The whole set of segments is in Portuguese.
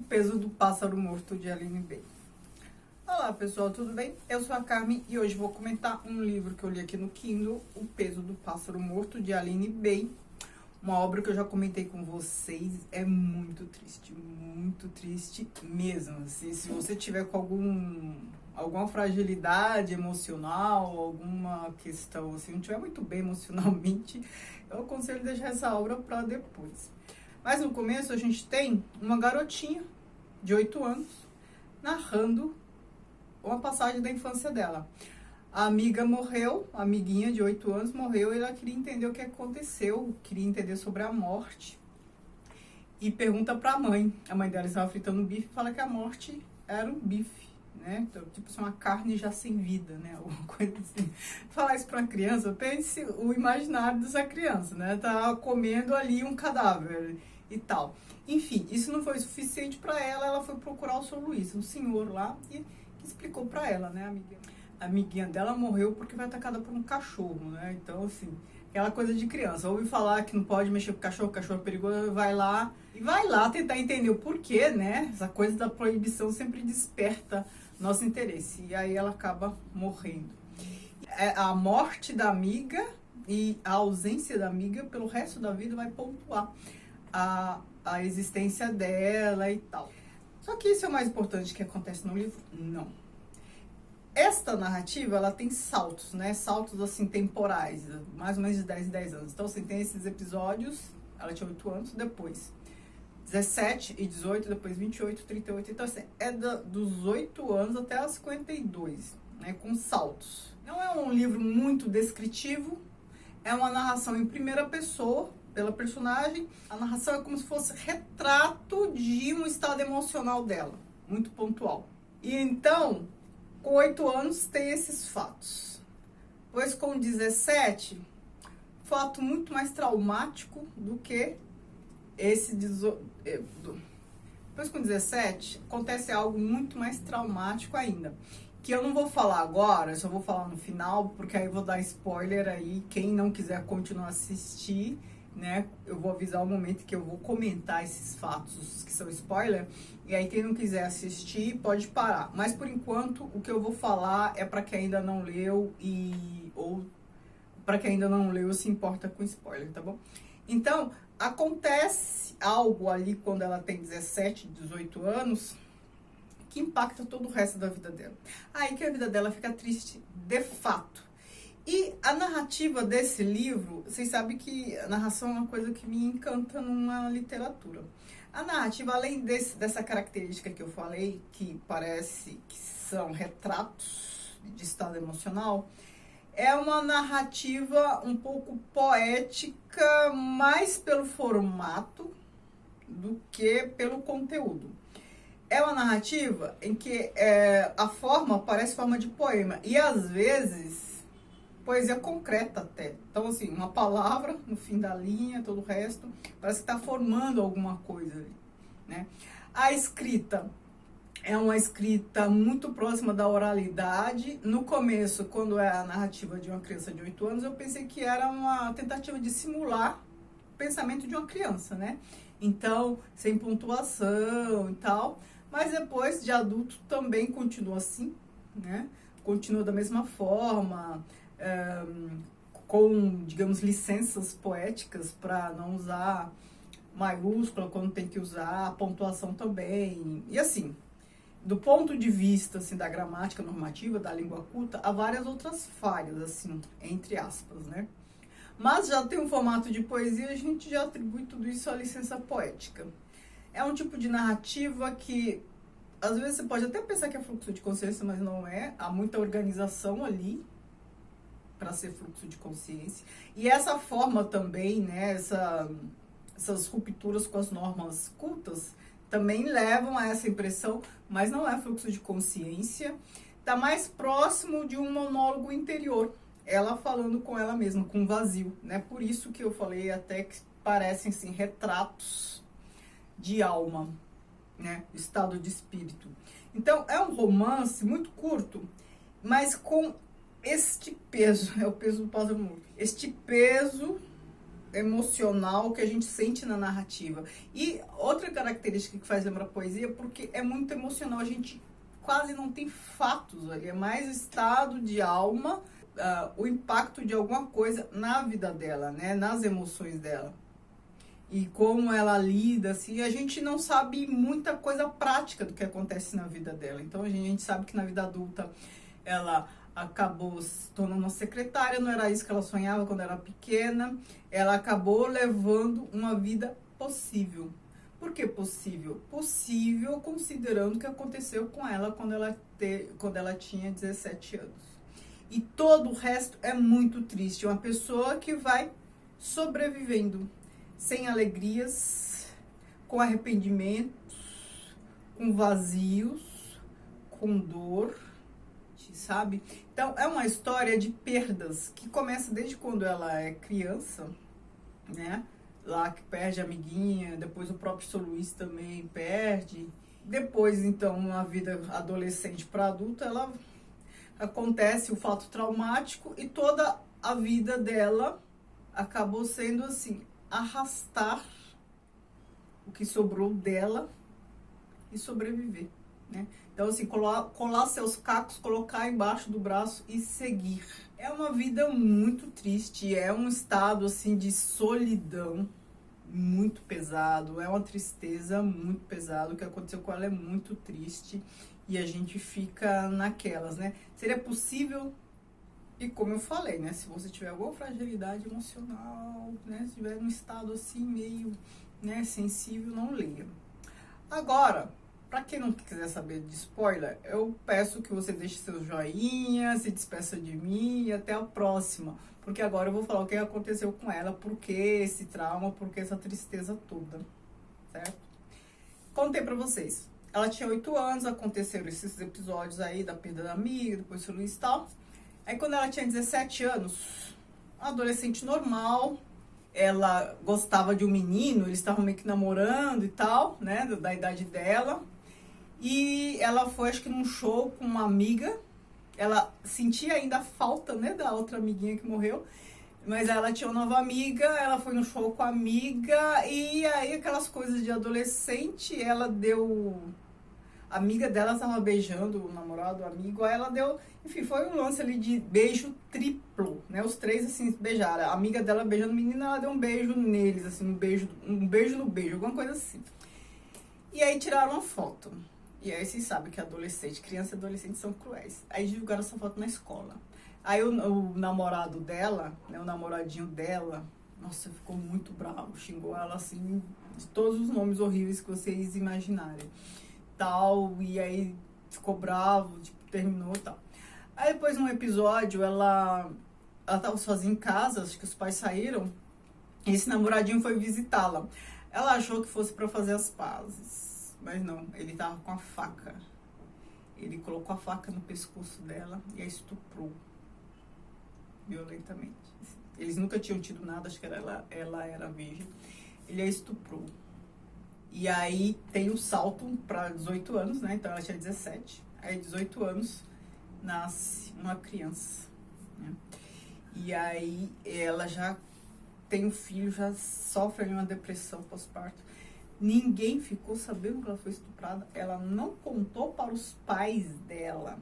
Peso do Pássaro Morto, de Aline Bay. Olá pessoal, tudo bem? Eu sou a Carmen e hoje vou comentar um livro que eu li aqui no Kindle, O Peso do Pássaro Morto, de Aline Bay. Uma obra que eu já comentei com vocês, é muito triste mesmo. Assim, se você tiver com alguma fragilidade emocional, alguma questão assim, não estiver muito bem emocionalmente, eu aconselho deixar essa obra para depois. Mas no começo a gente tem uma garotinha de 8 anos narrando uma passagem da infância dela. A amiga morreu, a amiguinha de 8 anos morreu, e ela queria entender o que aconteceu, queria entender sobre a morte. E pergunta para a mãe dela estava fritando um bife e fala que a morte era um bife, né? Então, tipo, uma carne já sem vida, né? Alguma coisa assim. Falar isso para uma criança, pense o imaginário dessa criança, né? Tá comendo ali um cadáver e tal. Enfim, isso não foi suficiente para ela, ela foi procurar o Sr. Luiz, um senhor lá, e explicou para ela, né, a amiguinha dela morreu porque foi atacada por um cachorro, né? Então, assim, aquela coisa de criança. Ouve falar que não pode mexer com o cachorro é perigoso, vai lá tentar entender o porquê, né? Essa coisa da proibição sempre desperta nosso interesse. E aí ela acaba morrendo. A morte da amiga e a ausência da amiga pelo resto da vida vai pontuar a existência dela e tal. Só que isso é o mais importante que acontece no livro? Não. Esta narrativa, ela tem saltos, né? Saltos, assim, temporais, mais ou menos de 10 em 10 anos. Então, assim, tem esses episódios, ela tinha 8 anos, depois 17 e 18, depois 28, 38. Então, assim, dos 8 anos até os 52, né? Com saltos. Não é um livro muito descritivo, é uma narração em primeira pessoa, pela personagem. A narração é como se fosse retrato de um estado emocional dela, muito pontual. E então, com 8 anos tem esses fatos. Pois com 17, fato muito mais traumático do que esse 18. Depois com 17, acontece algo muito mais traumático ainda. Que eu não vou falar agora, só vou falar no final, porque aí eu vou dar spoiler aí. Quem não quiser continuar a assistir, né, eu vou avisar o momento que eu vou comentar esses fatos que são spoiler, e aí quem não quiser assistir pode parar. Mas por enquanto o que eu vou falar é para quem ainda não leu ou para quem ainda não leu se importa com spoiler, tá bom? Então, acontece algo ali quando ela tem 17, 18 anos que impacta todo o resto da vida dela. Aí que a vida dela fica triste de fato. E a narrativa desse livro, vocês sabem que a narração é uma coisa que me encanta numa literatura. A narrativa, além dessa característica que eu falei, que parece que são retratos de estado emocional, é uma narrativa um pouco poética, mais pelo formato do que pelo conteúdo. É uma narrativa em que a forma parece forma de poema, e às vezes poesia concreta até. Então, assim, uma palavra no fim da linha, todo o resto, parece que está formando alguma coisa ali, né? A escrita é uma escrita muito próxima da oralidade. No começo, quando é a narrativa de uma criança de 8 anos, eu pensei que era uma tentativa de simular o pensamento de uma criança, né? Então, sem pontuação e tal. Mas depois, de adulto, também continua assim, né? Continua da mesma forma, com, digamos, licenças poéticas para não usar maiúscula quando tem que usar, a pontuação também. E assim, do ponto de vista assim, da gramática normativa, da língua culta, há várias outras falhas, assim, entre aspas, né? Mas já tem um formato de poesia, a gente já atribui tudo isso à licença poética. É um tipo de narrativa que, às vezes, você pode até pensar que é fluxo de consciência, mas não é. Há muita organização ali para ser fluxo de consciência. E essa forma também, né, essas rupturas com as normas cultas, também levam a essa impressão, mas não é fluxo de consciência. Está mais próximo de um monólogo interior, ela falando com ela mesma, com vazio, né? Por isso que eu falei até que parecem, assim, retratos de alma, né? Estado de espírito. Então, é um romance muito curto, mas com este peso, é o peso do pássaro morto, este peso emocional que a gente sente na narrativa. E outra característica que faz lembrar poesia, porque é muito emocional, a gente quase não tem fatos ali, é mais estado de alma, o impacto de alguma coisa na vida dela, né, nas emoções dela. E como ela lida, assim, a gente não sabe muita coisa prática do que acontece na vida dela. Então a gente sabe que na vida adulta ela acabou se tornando uma secretária, não era isso que ela sonhava quando era pequena. Ela acabou levando uma vida possível. Por que possível? Possível considerando o que aconteceu com ela quando ela tinha 17 anos. E todo o resto é muito triste. Uma pessoa que vai sobrevivendo, sem alegrias, com arrependimentos, com vazios, com dor, sabe? Então, é uma história de perdas que começa desde quando ela é criança, né? Lá que perde a amiguinha, depois o próprio São Luís também perde. Depois, então, na vida adolescente para adulta, ela acontece o fato traumático e toda a vida dela acabou sendo assim, arrastar o que sobrou dela e sobreviver, né? Então, assim, colar seus cacos, colocar embaixo do braço e seguir. É uma vida muito triste, é um estado, assim, de solidão muito pesado, é uma tristeza muito pesada. O que aconteceu com ela é muito triste e a gente fica naquelas, né? Seria possível, e como eu falei, né? Se você tiver alguma fragilidade emocional, né? Se tiver um estado assim meio, né, sensível, não leia. Agora, para quem não quiser saber de spoiler, eu peço que você deixe seu joinha, se despeça de mim e até a próxima. Porque agora eu vou falar o que aconteceu com ela, por que esse trauma, por que essa tristeza toda, certo? Contei pra vocês. Ela tinha 8 anos, aconteceram esses episódios aí da perda da amiga, depois o Luiz e tal. Aí quando ela tinha 17 anos, adolescente normal, ela gostava de um menino, eles estavam meio que namorando e tal, né, da idade dela. E ela foi, acho que num show com uma amiga. Ela sentia ainda a falta, né, da outra amiguinha que morreu. Mas ela tinha uma nova amiga, ela foi no show com a amiga. E aí, aquelas coisas de adolescente, ela deu... A amiga dela estava beijando o namorado, o amigo. Aí ela deu... Enfim, foi um lance ali de beijo triplo, né? Os três, assim, beijaram. A amiga dela beijando o menino, ela deu um beijo neles, assim, um beijo no beijo, alguma coisa assim. E aí tiraram uma foto. E aí vocês sabem que adolescente, criança e adolescente são cruéis. Aí divulgaram essa foto na escola. Aí o namorado dela, né, o namoradinho dela, nossa, ficou muito bravo. Xingou ela, assim, de todos os nomes horríveis que vocês imaginarem. Tal, e aí ficou bravo, tipo, terminou e tal. Aí depois, num episódio, ela tava sozinha em casa, acho que os pais saíram, e esse namoradinho foi visitá-la. Ela achou que fosse pra fazer as pazes. Mas não, ele tava com a faca. Ele colocou a faca no pescoço dela e a estuprou violentamente. Eles nunca tinham tido nada, acho que ela era virgem. Ele a estuprou. E aí tem o salto para 18 anos, né? Então ela tinha 17. Aí 18 anos nasce uma criança, né? E aí ela já tem um filho, já sofre uma depressão pós-parto. Ninguém ficou sabendo que ela foi estuprada. Ela não contou para os pais dela,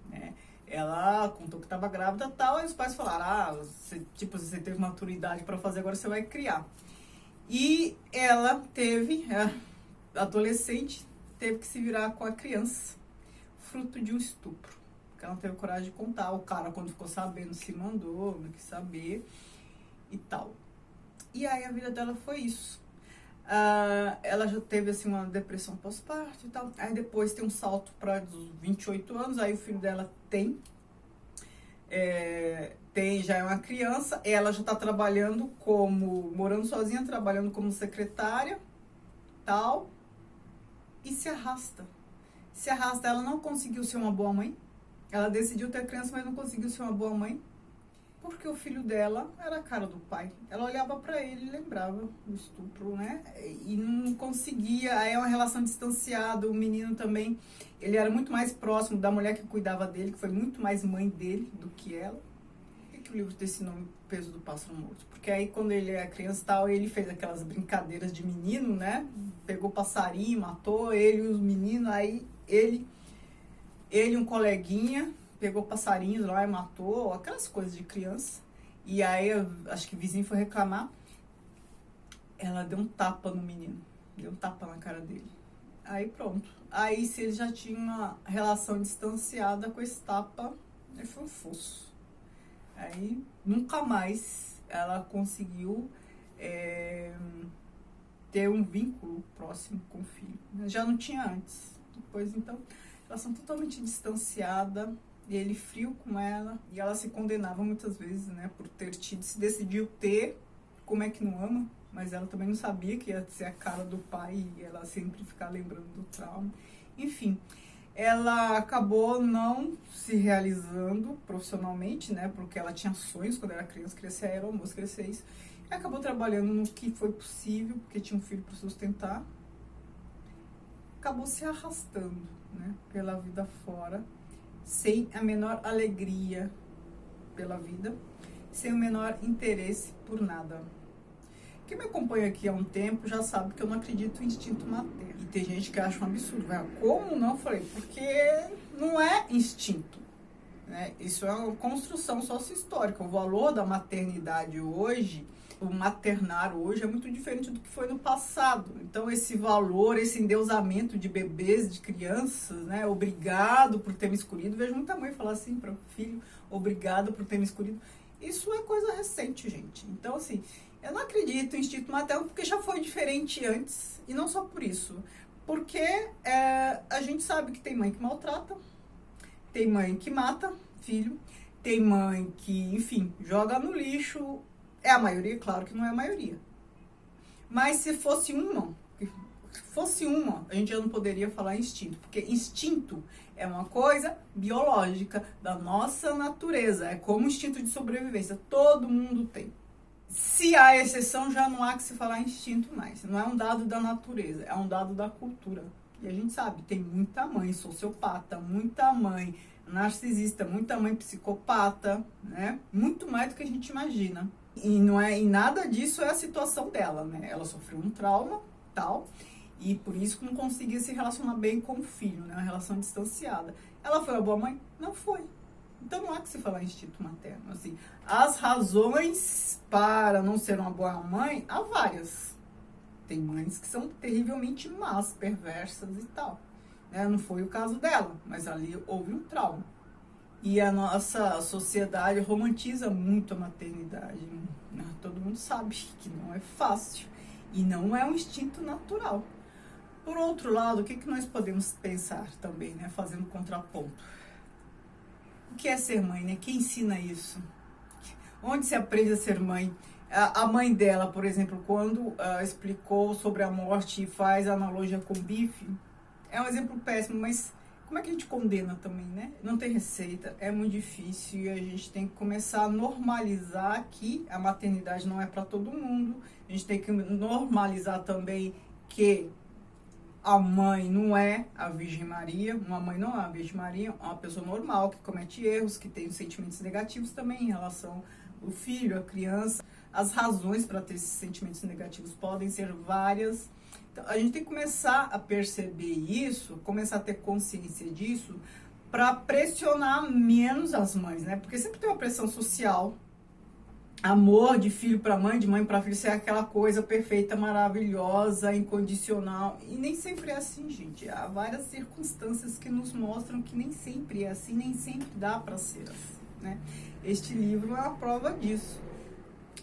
né? Ela contou que estava grávida e tal, e os pais falaram, você teve maturidade para fazer, agora você vai criar. E ela teve, adolescente, teve que se virar com a criança, fruto de um estupro. Porque ela não teve coragem de contar. O cara, quando ficou sabendo, se mandou, não quis saber e tal. E aí a vida dela foi isso. Ela já teve assim uma depressão pós-parto e tal. Aí depois tem um salto para os 28 anos. Aí o filho dela já é uma criança. Ela já está trabalhando morando sozinha, trabalhando como secretária, tal. E se arrasta. Ela não conseguiu ser uma boa mãe. Ela decidiu ter criança, mas não conseguiu ser uma boa mãe. Porque o filho dela era a cara do pai. Ela olhava pra ele e lembrava do estupro, né? E não conseguia. Aí é uma relação distanciada. O menino também, ele era muito mais próximo da mulher que cuidava dele, que foi muito mais mãe dele do que ela. O que que o livro tem esse nome, Peso do Pássaro Morto. Porque aí, quando ele é criança e tal, ele fez aquelas brincadeiras de menino, né? Pegou passarinho, matou ele e os meninos. Aí, ele e um coleguinha pegou passarinhos lá e matou. Aquelas coisas de criança. E aí, acho que o vizinho foi reclamar. Ela deu um tapa no menino. Deu um tapa na cara dele. Aí, pronto. Aí, se ele já tinha uma relação distanciada com esse tapa, aí foi um fosso. Aí, nunca mais ela conseguiu ter um vínculo próximo com o filho. Já não tinha antes. Depois, então, relação totalmente distanciada, ele frio com ela, e ela se condenava muitas vezes, né, por ter tido, se decidiu ter, como é que não ama, mas ela também não sabia que ia ser a cara do pai, e ela sempre ficar lembrando do trauma. Enfim, ela acabou não se realizando profissionalmente, né? Porque ela tinha sonhos quando era criança, queria ser aeromoça, queria ser isso. E acabou trabalhando no que foi possível, porque tinha um filho para sustentar. Acabou se arrastando, né? Pela vida fora, sem a menor alegria pela vida, sem o menor interesse por nada. Quem me acompanha aqui há um tempo já sabe que eu não acredito em instinto materno. E tem gente que acha um absurdo. Como não? Eu falei, porque não é instinto, né? Isso é uma construção sócio-histórica. O valor da maternidade hoje, o maternar hoje é muito diferente do que foi no passado. Então esse valor, esse endeusamento de bebês, de crianças, né? Obrigado por ter me escolhido. Vejo muita mãe falar assim para o filho, obrigado por ter me escolhido. Isso é coisa recente, gente. Então, assim, eu não acredito em instinto materno porque já foi diferente antes. E não só por isso. Porque a gente sabe que tem mãe que maltrata, tem mãe que mata filho, tem mãe que, enfim, joga no lixo. É a maioria? Claro que não é a maioria. Mas se fosse uma, a gente já não poderia falar instinto. Porque instinto é uma coisa biológica da nossa natureza. É como instinto de sobrevivência. Todo mundo tem. Se há exceção, já não há que se falar instinto mais. Não é um dado da natureza, é um dado da cultura. E a gente sabe, tem muita mãe sociopata, muita mãe narcisista, muita mãe psicopata, né? Muito mais do que a gente imagina. E nada disso é a situação dela, né? Ela sofreu um trauma, tal, e por isso que não conseguia se relacionar bem com o filho, né? Uma relação distanciada. Ela foi uma boa mãe? Não foi. Então não há que se falar em instinto materno, assim. As razões para não ser uma boa mãe, há várias. Tem mães que são terrivelmente más, perversas e tal. Né? Não foi o caso dela, mas ali houve um trauma. E a nossa sociedade romantiza muito a maternidade. Né? Todo mundo sabe que não é fácil. E não é um instinto natural. Por outro lado, o que nós podemos pensar também, né? Fazendo contraponto? O que é ser mãe, né? Quem ensina isso? Onde se aprende a ser mãe? A mãe dela, por exemplo, quando explicou sobre a morte e faz analogia com o bife, é um exemplo péssimo, mas como é que a gente condena também, né? Não tem receita, é muito difícil e a gente tem que começar a normalizar que a maternidade não é para todo mundo. A gente tem que normalizar também que a mãe não é a Virgem Maria, uma mãe não é a Virgem Maria, é uma pessoa normal que comete erros, que tem sentimentos negativos também em relação ao filho, à criança. As razões para ter esses sentimentos negativos podem ser várias. Então, a gente tem que começar a perceber isso, começar a ter consciência disso, para pressionar menos as mães, né? Porque sempre tem uma pressão social. Amor de filho para mãe, de mãe para filho, ser aquela coisa perfeita, maravilhosa, incondicional. E nem sempre é assim, gente. Há várias circunstâncias que nos mostram que nem sempre é assim, nem sempre dá para ser assim, né? Este livro é uma prova disso.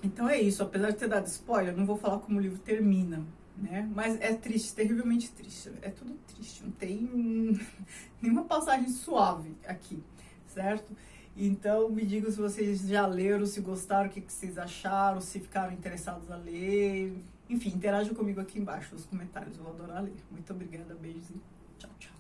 Então é isso, apesar de ter dado spoiler, eu não vou falar como o livro termina, né? Mas é triste, terrivelmente triste. É tudo triste, não tem nenhuma passagem suave aqui, certo? Então, me digam se vocês já leram, se gostaram, o que vocês acharam, se ficaram interessados a ler. Enfim, interajam comigo aqui embaixo nos comentários, eu vou adorar ler. Muito obrigada, beijos e tchau, tchau.